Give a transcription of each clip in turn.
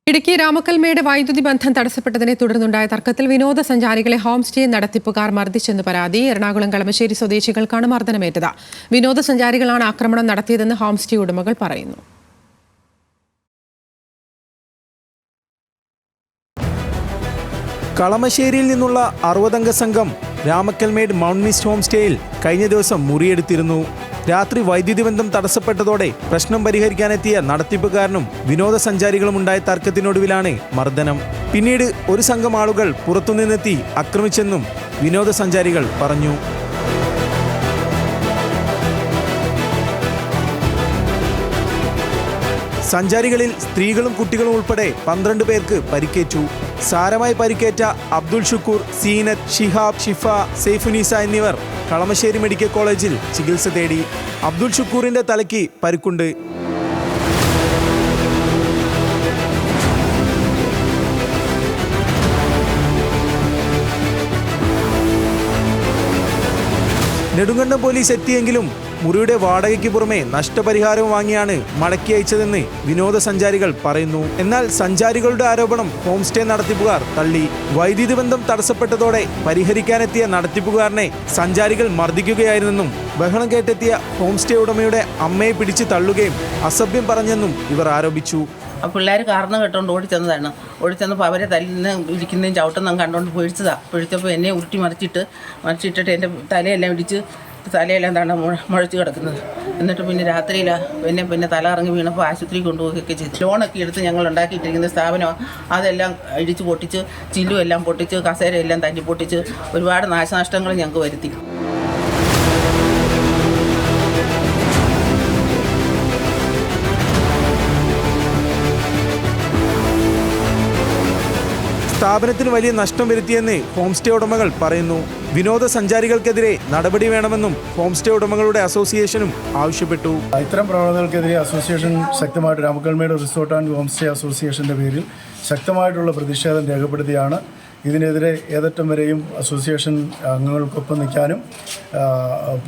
ഇടുക്കി രാമക്കൽമേട് വൈദ്യുതി ബന്ധം തടസ്സപ്പെട്ടതിനെ തുടർന്നുണ്ടായ തർക്കത്തിൽ വിനോദസഞ്ചാരികളെ ഹോം സ്റ്റേ നടത്തിപ്പുകാർ മർദ്ദിച്ചെന്ന് പരാതി. എറണാകുളം കളമശ്ശേരി സ്വദേശികൾക്കാണ് മർദ്ദനമേറ്റത്. വിനോദസഞ്ചാരികളാണ് ആക്രമണം നടത്തിയതെന്ന് ഹോം സ്റ്റേ ഉടമകൾ പറയുന്നു. കളമശ്ശേരിയിൽ നിന്നുള്ള 60-അംഗ സംഘം രാമക്കൽമേട് മൗണ്ട് മിസ്റ്റ് ഹോം സ്റ്റേയിൽ കഴിഞ്ഞ ദിവസം മുറിയെടുത്തിരുന്നു. രാത്രി വൈദ്യുതി ബന്ധം തടസ്സപ്പെട്ടതോടെ പ്രശ്നം പരിഹരിക്കാനെത്തിയ നടത്തിപ്പുകാരനും വിനോദസഞ്ചാരികളും ഉണ്ടായ തർക്കത്തിനൊടുവിലാണ് മർദ്ദനം. പിന്നീട് ഒരു സംഘം ആളുകൾ പുറത്തുനിന്നെത്തി ആക്രമിച്ചെന്നും വിനോദസഞ്ചാരികൾ പറഞ്ഞു. സഞ്ചാരികളിൽ സ്ത്രീകളും കുട്ടികളും ഉൾപ്പെടെ 12 പേർക്ക് പരിക്കേറ്റു. സാരമായി പരിക്കേറ്റ അബ്ദുൾ ഷുക്കൂർ, സീനത്ത്, ഷിഹാബ്, ഷിഫ, സൈഫുനീസ എന്നിവർ കളമശ്ശേരി മെഡിക്കൽ കോളേജിൽ ചികിത്സ തേടി. അബ്ദുൾ ഷുക്കൂറിന്റെ തലയ്ക്ക് പരിക്കുണ്ട്. നെടുങ്കണ്ടം പോലീസ് എത്തിയെങ്കിലും മുറിയുടെ വാടകയ്ക്ക് പുറമെ നഷ്ടപരിഹാരവും വാങ്ങിയാണ് മടക്കി അയച്ചതെന്ന് വിനോദസഞ്ചാരികൾ പറയുന്നു. എന്നാൽ സഞ്ചാരികളുടെ ആരോപണം ഹോം സ്റ്റേ നടത്തിപ്പുകാർ തള്ളി. വൈദ്യുതി ബന്ധം തടസ്സപ്പെട്ടതോടെ പരിഹരിക്കാനെത്തിയ നടത്തിപ്പുകാരനെ സഞ്ചാരികൾ മർദ്ദിക്കുകയായിരുന്നെന്നും ബഹളം കേട്ടെത്തിയ ഹോം സ്റ്റേ ഉടമയുടെ അമ്മയെ പിടിച്ച് തള്ളുകയും അസഭ്യം പറഞ്ഞെന്നും ഇവർ ആരോപിച്ചു. പിള്ളേർ കാർന്ന് കേട്ടോണ്ട് ഓടിച്ചെന്നപ്പോൾ അവരെ തല്ലിന്ന് ഇരിക്കുന്നതും ചവിട്ടുന്നതും കണ്ടുകൊണ്ട് പൊഴിച്ചപ്പോൾ എന്നെ ഉരുട്ടി മറിച്ചിട്ടിട്ട് എൻ്റെ തലയെല്ലാം ഇടിച്ച് തലയെല്ലാം താണ് മുഴച്ച് കിടക്കുന്നത്. എന്നിട്ട് പിന്നെ രാത്രിയിലാണ് പിന്നെ തല ഇറങ്ങി വീണപ്പോൾ ആശുപത്രി കൊണ്ടുപോവുകയൊക്കെ ചെയ്തു. ലോണൊക്കെ എടുത്ത് ഞങ്ങൾ ഉണ്ടാക്കിയിട്ടിരിക്കുന്ന സ്ഥാപനം അതെല്ലാം ഇടിച്ച് പൊട്ടിച്ച്, ചില്ലും എല്ലാം പൊട്ടിച്ച്, കസേരയെല്ലാം തല്ലി പൊട്ടിച്ച് ഒരുപാട് നാശനഷ്ടങ്ങൾ ഞങ്ങൾക്ക് വരുത്തി. സ്ഥാപനത്തിന് വലിയ നഷ്ടം വരുത്തിയെന്ന് ഹോം സ്റ്റേ ഉടമകൾ പറയുന്നു. വിനോദസഞ്ചാരികൾക്കെതിരെ നടപടി വേണമെന്നും ഹോം സ്റ്റേ ഉടമകളുടെ അസോസിയേഷനും ആവശ്യപ്പെട്ടു. ഇത്തരം പ്രവണതകൾക്കെതിരെ അസോസിയേഷൻ ശക്തമായിട്ട് Ramakkalmedu resort and home stay അസോസിയേഷൻ്റെ പേരിൽ ശക്തമായിട്ടുള്ള പ്രതിഷേധം രേഖപ്പെടുത്തിയാണ്. ഇതിനെതിരെ ഏതറ്റം വരെയും അസോസിയേഷൻ അംഗങ്ങൾക്കൊപ്പം നിൽക്കാനും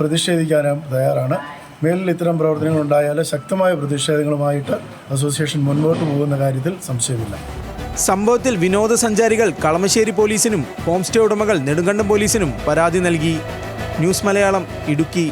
പ്രതിഷേധിക്കാനും തയ്യാറാണ്. മേലിൽ ഇത്തരം പ്രവർത്തനങ്ങൾ ഉണ്ടായാൽ ശക്തമായ പ്രതിഷേധങ്ങളുമായിട്ട് അസോസിയേഷൻ മുൻപോട്ട് പോകുന്ന കാര്യത്തിൽ സംശയമില്ല. സംഭവത്തിൽ വിനോദസഞ്ചാരികൾ കളമശ്ശേരി പോലീസിനും ഹോം സ്റ്റേ ഉടമകൾ നെടുങ്കണ്ടം പോലീസിനും പരാതി നൽകി. ന്യൂസ് മലയാളം, ഇടുക്കി.